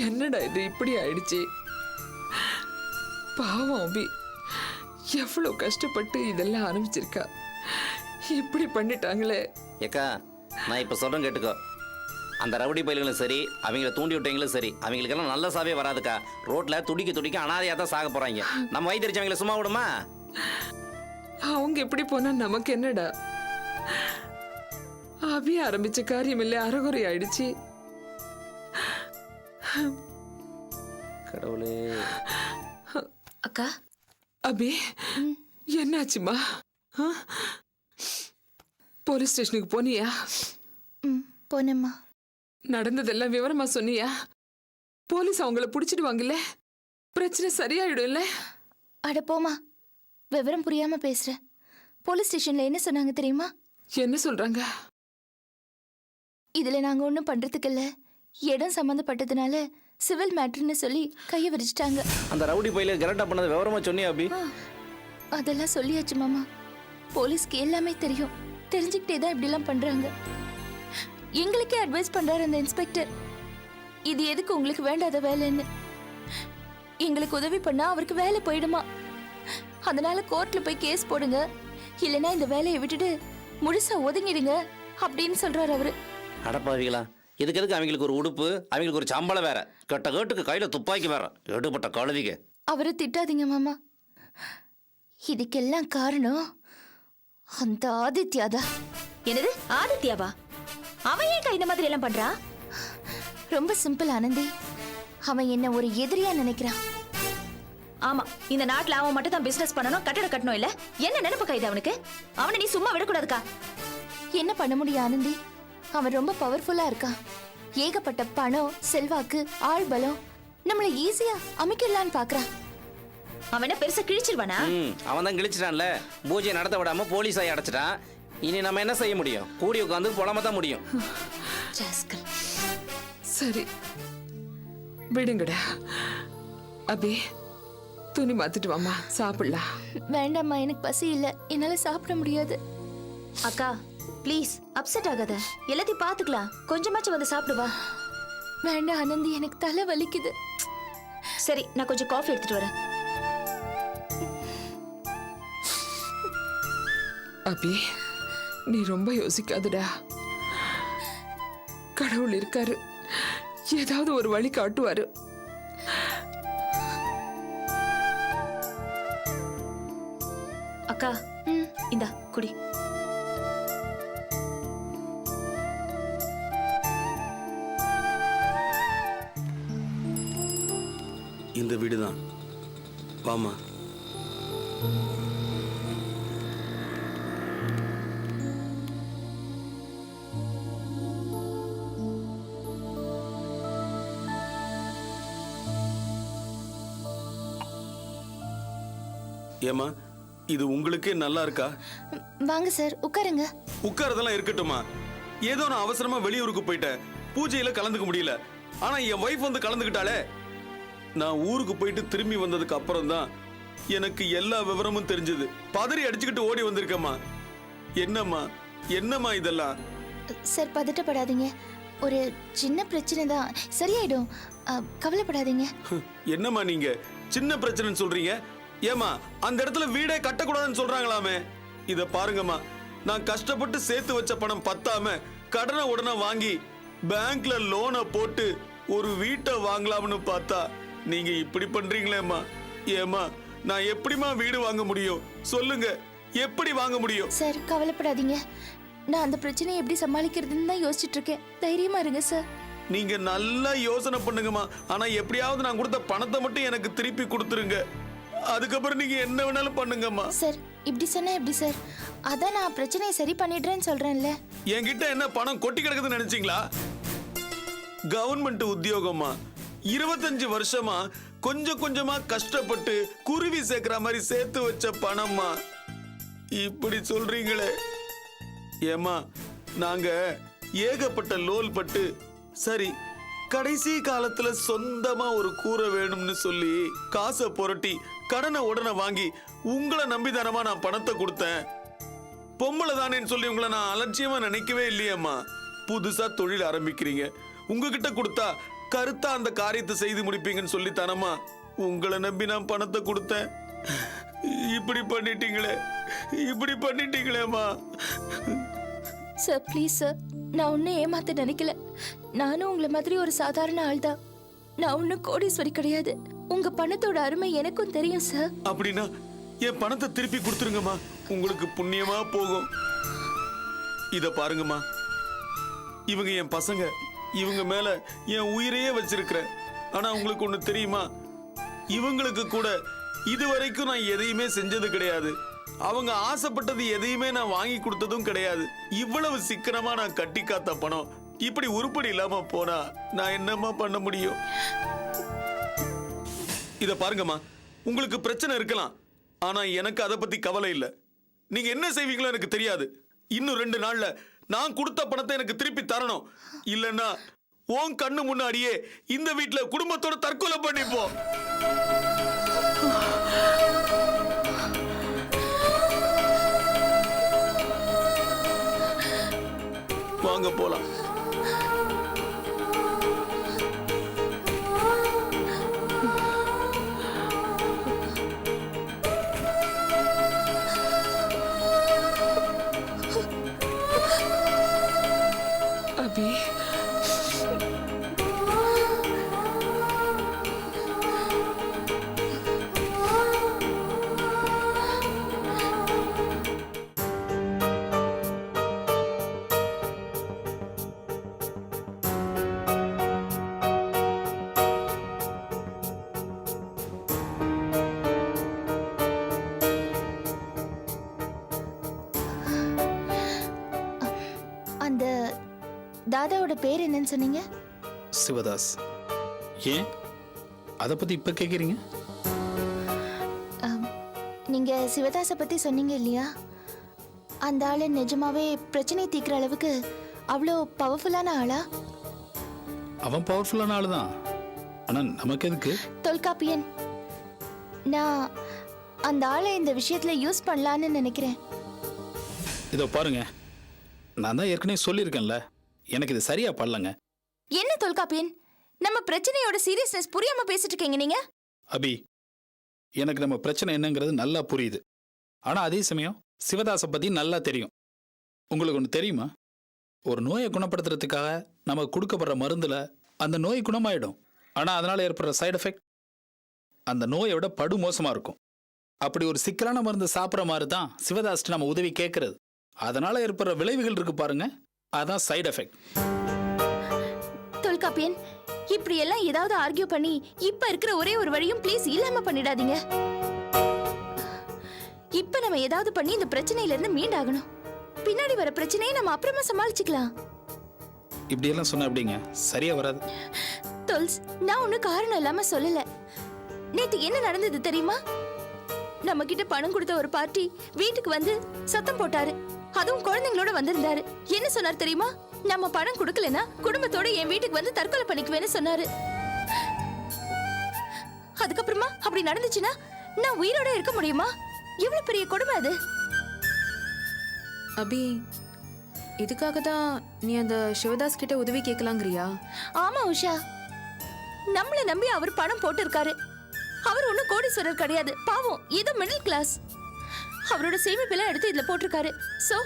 என்னடா இது இப்படி ஆயிடுச்சு? பாவம் அபி எவ்வளவு கஷ்டப்பட்டு இதெல்லாம் ஆரம்பிச்சிருக்கா, இப்படி பண்ணிட்டாங்களே. ஏக்கா நான் இப்போ சொல்கிறேன் கேட்டுக்கோ. அந்த ரவுடி பயில்களும் சரி, அவங்கள தூண்டி விட்டவங்களும் சரி, அவங்களுக்கெல்லாம் நல்ல சாவே வராதுக்கா. ரோட்ல துடிக்க அனாதையாக தான் சாக போறாங்க. நம்ம வயிற்றுச்சவங்களை சும்மா விடுமா? அவங்க எப்படி போனா நமக்கு என்னடா? அபி ஆரம்பிச்ச காரியம் இல்ல அறகுறை ஆயிடுச்சு. கடவுளே. அக்கா அபி என்னாச்சுமா? போலீஸ் ஸ்டேஷனுக்கு போனியா? போனேம்மா. நடந்ததெல்லாம் விவரமா சொன்னியா? போலீஸ் அவங்கள புடிச்சிடுவாங்கல்ல, பிரச்சனை சரியாயிடும்ல? அட போமா, விவரம் புரியாம பேசுற. போலீஸ் ஸ்டேஷன்ல என்ன சொன்னாங்க தெரியுமா? என்ன சொல்றாங்க? இதுல நாங்க ஒன்றும் பண்றதுக்கு இல்ல, இடம் சம்மந்தப்பட்டதுனால சிவில் மேட்டர்னு சொல்லி கையை விரிச்சிட்டாங்க. அந்த ரவுடி பயில கரெக்டா பண்ணது விவரமா சொன்னியா அபி? அதெல்லாம் சொல்லியாச்சு மாமா. போலீஸ்க்கு எல்லாமே தெரியும், தெரிஞ்சுக்கிட்டே தான் இப்படிலாம் பண்றாங்க. எங்களுக்கே அட்வைஸ் பண்றாரு அந்த இன்ஸ்பெக்டர், இது எதுக்கு உங்களுக்கு வேண்டாத வேலைன்னு. எங்களுக்கு உதவி பண்ணா அவருக்கு வேலை போயிடுமா, அதனால கோர்ட்ல போய் கேஸ் போடுங்க, இல்லைன்னா இந்த வேலையை விட்டுட்டு முழுசா ஒதுங்கிடுங்க அப்படின்னு சொல்றாரு அவரு. அடப்பாவிகளா, எதுக்கு அவங்களுக்கு ஒரு உடுப்பு, அவங்களுக்கு ஒரு சம்பளம் வேற, கட்ட கேட்டுக்கு கையில துப்பாக்கி வேற, எடுபட்ட கழுதிங்க. அவரை திட்டாதீங்க மாமா, இதுக்கெல்லாம் காரணம் அந்த ஆதித்யாதா. என்னது ஆதித்யாவா? அவன் ஏன் இந்த மாதிரி எல்லாம் பண்றா? ரொம்ப சிம்பிள் ஆனந்தி, அவன் என்ன ஒரு எதிரியா நினைக்கிறான். ஆமா, இந்த நாட்டுல அவன் மட்டும் தான் பிசினஸ் பண்ணணும், கட்டடம் கட்டணும் இல்ல? என்ன நினைப்பு கைது அவனுக்கு? அவனை நீ சும்மா விடக்கூடாதுக்கா. என்ன பண்ண முடியும் ஆனந்தி, அவன் ரொம்ப பவர்ஃபுல்லா இருக்கான். ஏகப்பட்ட பணம், செல்வாக்கு, ஆள் பலம், நம்மள ஈஸியா அமைக்கலான்னு பாக்குறான். அவன் என்ன பெருசா கிழிச்சிருவானா? அவன் தான் கிழிச்சிட்டான்ல, பூஜையை நடத்த விடாம போலீஸாய் அடைச்சிட்டான். இனி நம்ம என்ன செய்ய முடியும்? கூடி உட்காந்து புலமா தான் முடியும். சரி விடுங்கடா. அபி துணி மாத்திட்டு வாமா, சாப்பிடலாம். வேண்டாம்மா, எனக்கு பசி இல்ல, என்னால சாப்பிட முடியாது. அக்கா ப்ளீஸ் அப்செட் ஆகாத, எல்லாத்தையும் பாத்துக்கலாம், கொஞ்சமாச்சும் வந்து சாப்பிடுவா. வேண்டாம் ஆனந்தி, எனக்கு தலை வலிக்குது. சரி, நான் கொஞ்சம் காஃபி எடுத்துட்டு வரேன். அபி நீ ரொம்ப யோசிக்காதடா, கடவுள் இருக்காரு, ஏதாவது ஒரு வழி காட்டுவாரு. அக்கா இந்தா குடி. இந்த வீடுதான், வாமா. ஏமா, இது உங்களுக்கே நல்லா இருக்கா? வாங்க சார், உட்காருங்க. உட்காரதெல்லாம் இருக்கட்டுமா, ஏதோ நான் அவசரமா வெளியூருக்கு போயிட்டேன், பூஜையில கலந்துக்க முடியல. ஆனா என் வைஃப் வந்து கலந்துக்கிட்டாலே. நான் ஊருக்கு போயிட்டு திரும்பி வந்ததுக்கு அப்புறம் தான் எனக்கு எல்லா விவரமும் தெரிஞ்சது. பதறி அடிச்சுக்கிட்டு ஓடி வந்திருக்கேம்மா. என்னம்மா இதெல்லாம்? சார் பதட்டப்படாதீங்க, ஒரு சின்ன பிரச்சனை தான், சரியாயிடும், கவலைப்படாதீங்க. என்னம்மா நீங்க சின்ன பிரச்சனைன்னு சொல்றீங்க? ஏமா, அந்த இடத்துல வீடே கட்டக்கூடாதுன்னு சொல்றாங்களாமே. இத பாருங்கம்மா, நான் கஷ்டப்பட்டு சேர்த்து வச்ச பணம் பத்தாம கடனை உடனே வாங்கி பேங்க்ல லோனை போட்டு ஒரு வீட்டை வாங்கலாம்னு பார்த்தா நீங்க இப்படி பண்றீங்களேம்மா. ஏமா, நான் எப்படிமா வீடு வாங்க முடியும் சொல்லுங்க, எப்படி வாங்க முடியும்? சார் கவலைப்படாதீங்க, நான் அந்த பிரச்சனையை எப்படி சமாளிக்கிறதுன்னு தான் யோசிச்சுட்டு இருக்கேன், தைரியமா இருங்க சார். நீங்க நல்லா யோசனை பண்ணுங்கம்மா, ஆனா எப்படியாவது நான் கொடுத்த பணத்தை மட்டும் எனக்கு திருப்பி கொடுத்துருங்க, அதுக்கப்புறம் நீங்க என்ன வேணாலும் பண்ணுங்கம்மா. சார் இப்படி சொன்னா எப்படி சார்? அதான் நான் பிரச்சனையை சரி பண்ணிடுறேன்னு சொல்றேன்ல. என்கிட்ட என்ன பணம் கொட்டி கிடக்குதுன்னு நினைச்சீங்களா? கவர்மெண்ட் உத்தியோகமா, 25 வருஷமா கொஞ்சம் கொஞ்சமா கஷ்டப்பட்டு குருவி சேர்க்கிற மாதிரி சேர்த்து வச்ச பணம்மா. இப்படி சொல்றீங்களே. ஏமா, நாங்க ஏகப்பட்ட லோல் பட்டு சரி கடைசி காலத்துல சொந்தமா ஒரு கூரை வேணும்னு சொல்லி காசை புரட்டி கடனை உடனே வாங்கி உங்களை நம்பிதானமா நான் பணத்தை கொடுத்தேன். பொம்பளை தானேன்னு சொல்லி உங்களை நான் அலட்சியமா நினைக்கவே இல்லையம்மா. புதுசா தொழில் ஆரம்பிக்கிறீங்க, உங்ககிட்ட கொடுத்தா கருத்தா அந்த காரியத்தை செய்து முடிப்பீங்கன்னு சொல்லித்தானம்மா உங்களை நம்பி நான் பணத்தை கொடுத்தேன். இப்படி பண்ணிட்டீங்களேம்மா. சார் ப்ளீஸ் சார், நான் ஒன்னும் ஏமாத்த நினைக்கல. நானும் உங்களை மாதிரி ஒரு சாதாரண ஆள் தான். நான் ஒன்னும் கோடீஸ்வரி கிடையாது. உங்க பணத்தோட அருமை எனக்கும் தெரியும் சார். அப்படின்னா என் பணத்தை திருப்பி கொடுத்துருங்கம்மா, உங்களுக்கு புண்ணியமா போகும். இத பாருங்கம்மா, இவங்க என் பசங்க, இவங்க மேல என் உயிரையே வச்சிருக்கிறேன். ஆனா உங்களுக்கு ஒண்ணு தெரியுமா, இவங்களுக்கு கூட இதுவரைக்கும் நான் எதையுமே செஞ்சது கிடையாது. அவங்க ஆசைப்பட்டது எதையுமே நான் வாங்கி கொடுத்ததும் கிடையாது. இவ்வளவு சிக்கனமா நான் கட்டி காத்த பணம் இப்படி உருப்படி இல்லாம போனா நான் என்னம்மா பண்ண முடியும்? இத பாருங்கம்மா, உங்களுக்கு பிரச்சனை இருக்கலாம், ஆனா எனக்கு அதை பத்தி கவலை இல்லை. நீங்க என்ன செய்வீங்களோ எனக்கு தெரியாது. இன்னும் 2 நாள்ல நான் கொடுத்த பணத்தை எனக்கு திருப்பி தரணும். இல்லன்னா உன் கண்ணு முன்னாடியே இந்த வீட்டுல குடும்பத்தோட தற்கொலை பண்ணிப்போம். வாங்க போலாம். அபி, அந்த தாதாவோட பேர் என்னன்னு சொன்னீங்க? சிவதாஸ். ஏன் அதை பத்தி இப்ப கேக்குறீங்க? நீங்க சிவதாஸை பத்தி சொன்னீங்க இல்லையா? அந்த ஆளு நிஜமாவே பிரச்சனை தீர்க்கிற அளவுக்கு அவ்வளோ பவர்ஃபுல்லான ஆளா? அவன் பவர்ஃபுல்லான ஆளு தான், ஆனா நமக்கு எதுக்கு? தொல்காப்பியன், நான் அந்த ஆளை இந்த விஷயத்துல யூஸ் பண்ணலான்னு நினைக்கிறேன். இதோ பாருங்க, நான் தான் ஏற்கனவே சொல்லியிருக்கேன்ல, எனக்கு இது சரியா படலங்க. என்ன தொல்காப்பியன், நம்ம பிரச்சனையோட சீரியஸ்னஸ் புரியாம பேசிட்டு இருக்கீங்க நீங்க? அபி, எனக்கு நம்ம பிரச்சனை என்னங்கிறது நல்லா புரியுது. ஆனா அதே சமயம் சிவதாஸை பத்தி நல்லா தெரியும். உங்களுக்கு ஒன்று தெரியுமா, ஒரு நோயை குணப்படுத்துறதுக்காக நமக்கு கொடுக்கப்படுற மருந்துல அந்த நோய் குணமாயிடும். ஆனா அதனால ஏற்படுற சைடு எஃபெக்ட் அந்த நோயை விட படு மோசமா இருக்கும். அப்படி ஒரு சிக்கலான மருந்து சாப்பிட்ற மாதிரி தான் சிவதாஸ்ட்டு நம்ம உதவி கேட்கறது. அதனால ஏற்படுற விளைவுகள் இருக்கு பாருங்க, அதான் சைடு எஃபெக்ட். தொல்காப்பியன், இப்படி எல்லாம் ஏதாவது ஆர்கியூ பண்ணி இப்ப இருக்கிற ஒரே ஒரு வழியும் ப்ளீஸ் இல்லாம பண்ணிடாதீங்க. இப்ப நம்ம ஏதாவது பண்ணி இந்த பிரச்சனையில இருந்து மீண்டாகணும். பின்னாடி வர பிரச்சனையை நம்ம அப்புறமா சமாளிச்சுக்கலாம். இப்படி எல்லாம் சொன்ன அப்படிங்க சரியா வராது. தொல்ஸ், நான் ஒண்ணு காரணம் இல்லாம சொல்லல. நேத்து என்ன நடந்தது தெரியுமா? நம்ம கிட்ட பணம் கொடுத்த ஒரு பார்ட்டி வீட்டுக்கு வந்து சத்தம் போட்டாரு. அதுவும் குழந்தைங்களோட வந்திருந்தாரு. என்ன சொன்னார் தெரியுமா? நம்ம பணம் கொடுக்கலனா குடும்பத்தோட என் வீட்டுக்கு வந்து தற்கொலை பண்ணிக்குவேன்னு சொன்னாரு. அதுக்கப்புறமா அப்படி நடந்துச்சுன்னா நான் உயிரோட இருக்க முடியுமா? எவ்வளவு பெரிய கொடுமை அது. அபி, இதுக்காக தான் நீ அந்த சிவதாஸ் கிட்ட உதவி கேட்கலாங்கிறியா? ஆமா உஷா, நம்மள நம்பி அவர் பணம் போட்டு இருக்காரு. அவர் ஒன்னும் கோடீஸ்வரர் கிடையாது, பாவம், ஏதோ மிடில் கிளாஸ். அவரோட சேமிப்பெல்லாம் எடுத்து இதுல போட்டிருக்காரு. சோ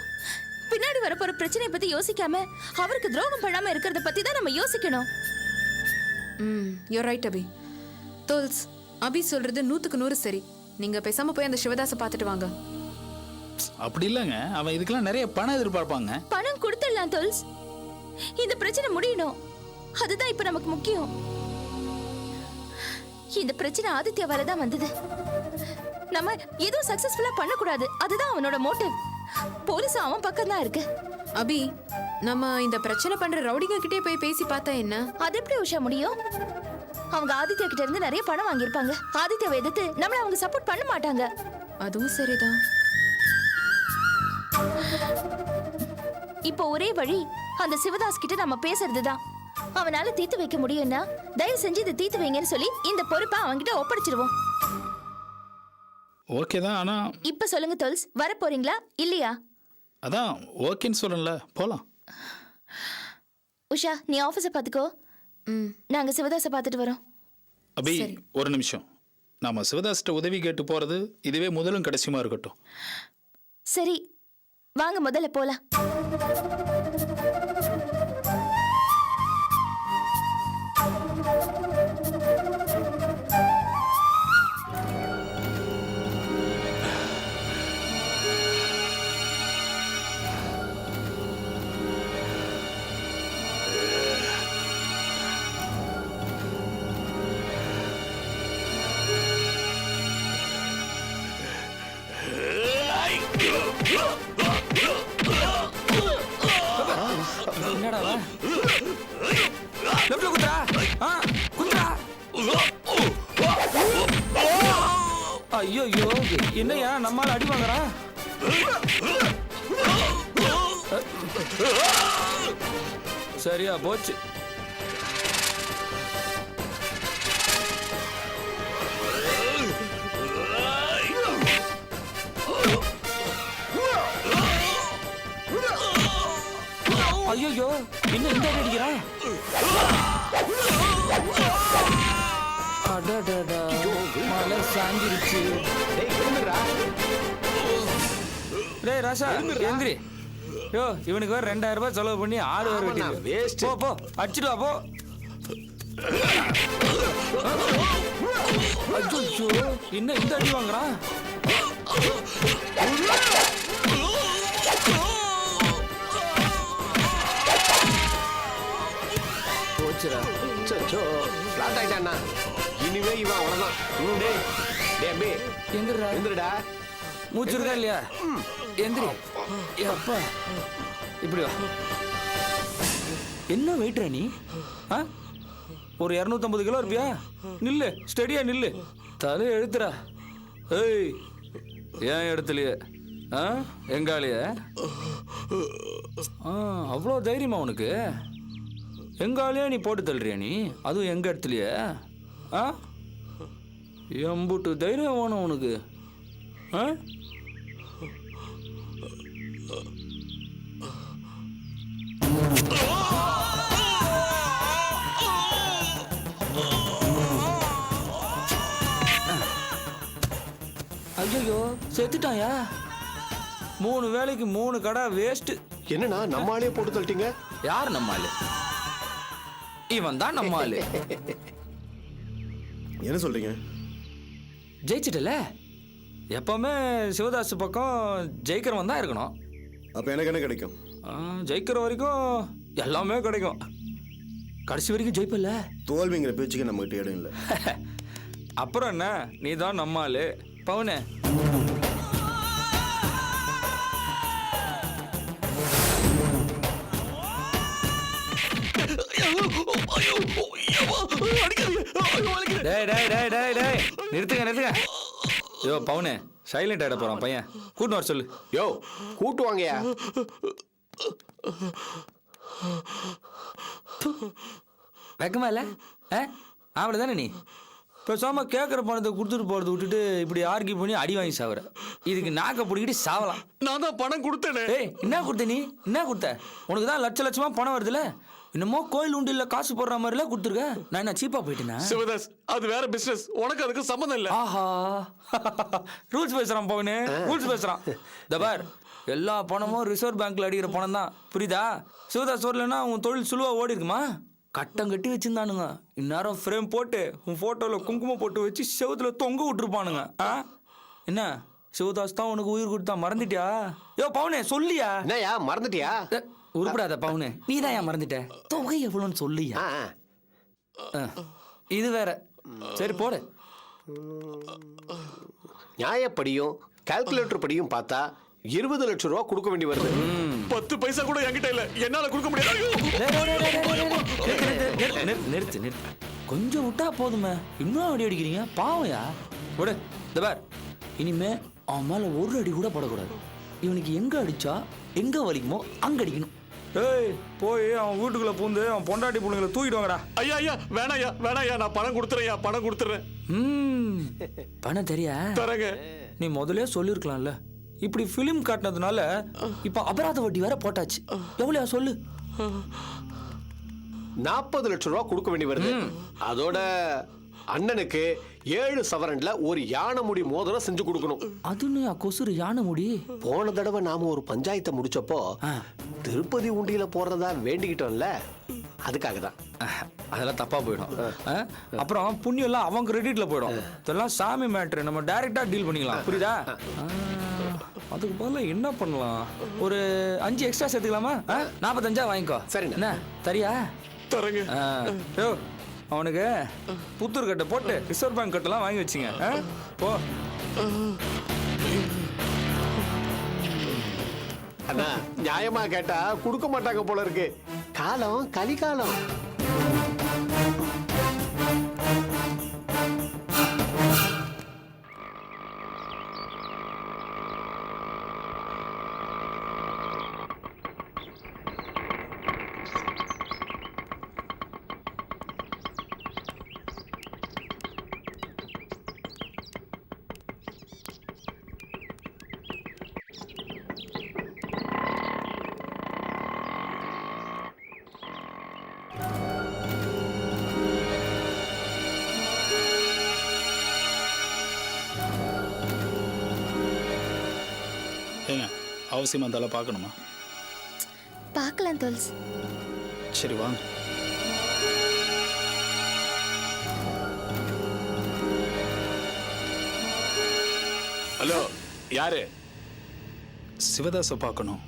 பின்னாடி வரப்போற பிரச்சனையை பத்தி யோசிக்காம அவருக்கு துரோகம் பண்ணாம இருக்கிறத பத்தி தான் நம்ம யோசிக்கணும். யூ ரைட் அபி. தோல்ஸ், அபி சொல்றது 100க்கு 100 சரி. நீங்க பேசாம போய் அந்த சிவதாஸை பார்த்துட்டு வாங்க. அப்படி இல்லைங்க, அவன் இதுக்கெல்லாம் நிறைய பணம் எதிர்பார்ப்பாங்க. பணம் கொடுத்துடலாம் தோல்ஸ், இந்த பிரச்சனை முடியணும். அதுதான் இப்ப நமக்கு முக்கியம். இந்த பிரச்சனை ஆதித்யாவால தான் வந்தது. நம்ம எதுவும் சக்சஸ்ஃபுல்லா பண்ணக்கூடாது, அதுதான் அவனோட மோட்டிவ். போலீஸ் அவன் பக்கம் தான் இருக்கு. அபி, நம்ம இந்த பிரச்சனை பண்ற ரவுடிங்க கிட்டே போய் பேசி பார்த்தா என்ன? அது எப்படி உஷா முடியும்? அவங்க ஆதித்யா கிட்ட இருந்து நிறைய பணம் வாங்கியிருப்பாங்க. ஆதித்யாவை எதிர்த்து நம்மள அவங்க சப்போர்ட் பண்ண மாட்டாங்க. அதுவும் சரிதான். இப்போ ஒரே வழி அந்த சிவதாஸ் கிட்ட நம்ம பேசுறதுதான். அவனால தீர்த்து வைக்க முடியும்னா தயவு செஞ்சு இதை தீர்த்து வைங்கன்னு சொல்லி இந்த பொறுப்பை அவன்கிட்ட ஒப்படைச்சிருவோம். ஓகே தான், ஆனா இப்ப சொல்லுங்க தோல்ஸ், வர போறீங்களா இல்லையா? அதான் ஓகேன்னு சொல்லல, போலாம். உஷா, நீ ஆபீஸை பாத்துக்கோ, ம் நாங்க சிவதாசை பார்த்துட்டு வரோம். அபி ஒரு நிமிஷம். நாம சிவதாஸ்கிட்ட உதவி கேட்டு போறது இதுவே முதலும் கடைசியுமா இருக்கட்டும். சரி வாங்க முதல்ல போலாம். என்னடா லெஃப்ட்ல குத்துறா. குத்துறா. ஐயோ என்னையா நம்மால அடி வாங்குறா. சரியா போச்சு. ஐயோ என்ன இந்த அடி அடிக்கிறான். அடடடா மலை சாஞ்சிருச்சு. டேய் ராசா எந்திரி. யோ இவனுக்கு வேற 2000 ரூபாய் செலவு பண்ணி ஆடு வேற வெட்டி. போ போ அடிச்சிட்டு வா போ. ஐயோ என்ன இந்த அடி வாங்குறான். இனிமே இவன் அவ்வளவுதான். எந்திரடா. மூச்சு இருக்கா இல்லையா? எந்திரி. அப்பா இப்படி வா. என்ன வெயிட்ரா நீ? ஒரு 250 கிலோ இருப்பியா? நில்லு ஸ்டெடியா நில்லு. தலை எழுத்துறா. ஏய் ஏன் இடத்துலயே எங்காலிய அவ்வளோ தைரியமா உனக்கு? எங்காலியா நீ போட்டு தள்ளுறியா நீ? அதுவும் எங்க இடத்துலயே? எம்புட்டு தைரியம் வேணும் உனக்கு. ஐயோ செத்துட்டாயா? 3 வேளைக்கு 3 கடை வேஸ்ட். என்னன்னா நம்மாலே போட்டு தள்ளிட்டீங்க? யார் நம்மாலு? இவன் தான் நம்மாலு. என்ன சொல்றீங்க? ஜெயிச்சிட்டல. எப்பவுமே சிவதாஸ் பக்கம் ஜெயிக்கிறவன் தான் இருக்கணும். அப்ப எனக்கு என்ன கிடைக்கும்? ஜெயிக்கிற வரைக்கும் எல்லாமே கிடைக்கும். கடைசி வரைக்கும் ஜெயிப்பல. தோல்விங்கிற பேச்சுக்கு நம்ம கிட்ட இடம் இல்லை. அப்புறம் என்ன, நீ தான் நம்மாலு. பவுனே நிறுத்துங்க. யோ பவுனே சைலண்ட் ஆயிட போறான் பையன். கூட்டு வர சொல்லு. யோ கூட்டு வாங்கயா. வெக்கமா இல்ல? அவ்வளவுதானே நீ? பேசாம கேட்கற பணத்தை கொடுத்துட்டு போறது விட்டுட்டு இப்படி ஆர்கியூ பண்ணி அடி வாங்கி சாவுற. இதுக்கு நாக்க பிடிக்கிட்டு சாவலாம். நான் தான் பணம் கொடுத்தேனே. ஏய் என்ன கொடுத்த நீ? என்ன கொடுத்த? உனக்கு தான் லட்சமா பணம் வருதுல. என்னமோ கோயில் உண்டு இல்ல காசு போடுற மாதிரில கொடுத்துருக்க. நான் என்ன சீப்பா போயிட்டேனா? சிவதாஸ் அது வேற பிசினஸ். உனக்கு அதுக்கு சம்மந்தம் இல்ல. ஆஹா ரூல்ஸ் பேசுறான் பவுனு. ரூல்ஸ் பேசுறான். தபார் எல்லா பணமும் ரிசர்வ் பேங்க்ல அடிக்கிற பணம் தான். புரியுதா? சிவதாஸ் வரலன்னா உன் தொழில் சுழுவா ஓடி இருக்குமா? கட்டம் கட்டி வச்சிருந்தானுங்க. இந்நேரம் ஃப்ரேம் போட்டு உன் போட்டோல குங்குமம் போட்டு வச்சு செவுத்துல தொங்க விட்டுருப்பானுங்க. என்ன சிவதாஸ் தான் உனக்கு உயிர் கொடுத்தா மறந்துட்டியா? யோ பவுனே சொல்லியா? என்னயா மறந்துட்டியா? உருப்படாத பவுனு. நீ தான் ஏன் மறந்துட்ட? தொகை எவ்வளோன்னு சொல்லியா? இது வேற. சரி போடு. நியாயப்படியும் கால்குலேட்டர் படியும் பார்த்தா 20 லட்சம் ரூபா கொடுக்க வேண்டி வருது. 10 பைசா கூட என்கிட்ட இல்ல. என்னால கொடுக்க முடியாது. நிறுத்து. கொஞ்சம் விட்டா போதுமே. இன்னும் அடி அடிக்கிறீங்க. பாவையா விடு. இந்த பார் இனிமே அவன் மேல ஒரு அடி கூட போடக்கூடாது. இவனுக்கு எங்க அடிச்சா எங்க வலிக்குமோ அங்க அடிக்கணும். ஏய் போய் அவன் வீட்டுக்குள்ள பூந்து அவன் பொண்டாட்டி பிள்ளைங்களை தூக்கிட்டு வாங்கடா. ஐயா வேணாயா நான் பணம் கொடுத்துறேன். பணம் தெரியா? தரங்க. நீ முதலே சொல்லிருக்கலாம்ல. இப்படி பிலிம் காட்டினதுனால இப்ப அபராத வட்டி வேற போட்டாச்சு. எவ்வளவு சொல்லு? 40 லட்சம் ரூபா கொடுக்க வேண்டி வருது. அதோட அண்ணனுக்கு 7 சவரன்ல ஒரு யானை முடி மோதிரம் செஞ்சு கொடுக்கணும். அதுன்னு கொசுறு யானை முடி. போன தடவை நாம ஒரு பஞ்சாயத்தை முடிச்சப்போ திருப்பதி உண்டியில போறதா வேண்டிக்கிட்டோம்ல, அதுக்காக தான். அதெல்லாம் தப்பா போயிடும். அப்புறம் புண்ணியம் எல்லாம் அவங்க கிரெடிட்ல போயிடும். இதெல்லாம் சாமி மேட்ரு, நம்ம டைரக்டா டீல் பண்ணிக்கலாம். புரியுதா? அதுக்கு பதிலா என்ன பண்ணலாம்? ஒரு 5 எக்ஸ்ட்ரா சேர்த்துக்கலாமா? 45 வாங்கிக்கோ. சரிண்ணே. என்ன தரியா? தரங்க. யோ, அவனுக்கு புத்தூர் கட்டை போட்டு ரிசர்வ் பேங்க் கட்டெல்லாம் வாங்கி வச்சுங்க. போ. அண்ணா, நியாயமா கேட்டா கொடுக்க மாட்டாங்க போல இருக்கு. காலம் கலிகாலம். ஏங்க அவசியமா இருந்தாலும் பார்க்கணுமா? பார்க்கலாம் தோல்ஸ். சரி வாங்க. ஹலோ, யாரு? சிவதாசை பார்க்கணும்.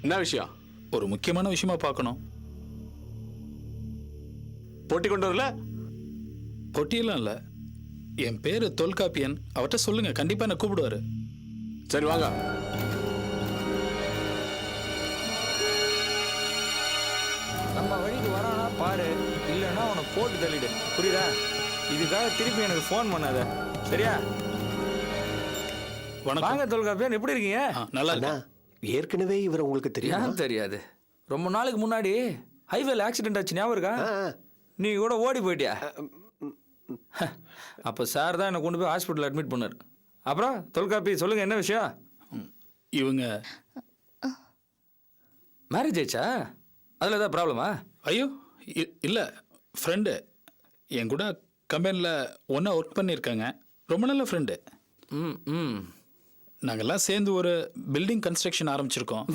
என்ன விஷயம்? ஒரு முக்கியமான விஷயமா பார்க்கணும். போட்டி கொண்டு வரல? பொட்டியெல்லாம் இல்லை, என் பேரு தொல்காப்பியன். அவர்கிட்ட சொல்லுங்க, கண்டிப்பா என்ன கூப்பிடுவாரு. சரி வாங்க. நம்ம வழிக்கு வரானா பாரு, இல்லைன்னா உனக்கு போட்டு தள்ளிடு. புரியுதா? இதுக்காக திருப்பி எனக்கு ஃபோன் பண்ணாத, சரியா? வணக்கம். வாங்க தொல்காப்பியன், எப்படி இருக்கீங்க? நல்லா அண்ணா, இருக்கு. ஏற்கனவே இவரை உங்களுக்கு தெரியும். ஏன் தெரியாது? ரொம்ப நாளைக்கு முன்னாடி ஹைவேல ஆக்சிடென்ட் ஆச்சு, ஞாபகம் இருக்கா? நீ கூட ஓடி போயிட்டியா? அப்போ சார் தான் என்னை கொண்டு போய் ஹாஸ்பிட்டல் அட்மிட் பண்ணார். அப்புறம் தொல்காப்பி சொல்லுங்க, என்ன விஷயம்? இவங்க மேரேஜ் ஆயிடுச்சா? அதில் ஏதாவது ப்ராப்ளமா? ஐயோ இல்லை, ஃப்ரெண்டு. என் கூட கம்பெனியில் ஒன்றா ஒர்க் பண்ணியிருக்காங்க. ரொம்ப நல்ல ஃப்ரெண்டு. ம் ம். நாங்கள்லாம் சேர்ந்து ஒரு பில்டிங் கன்ஸ்ட்ரக்ஷன் ஆரம்பிச்சிருக்கோம்.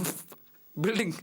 பில்டிங்.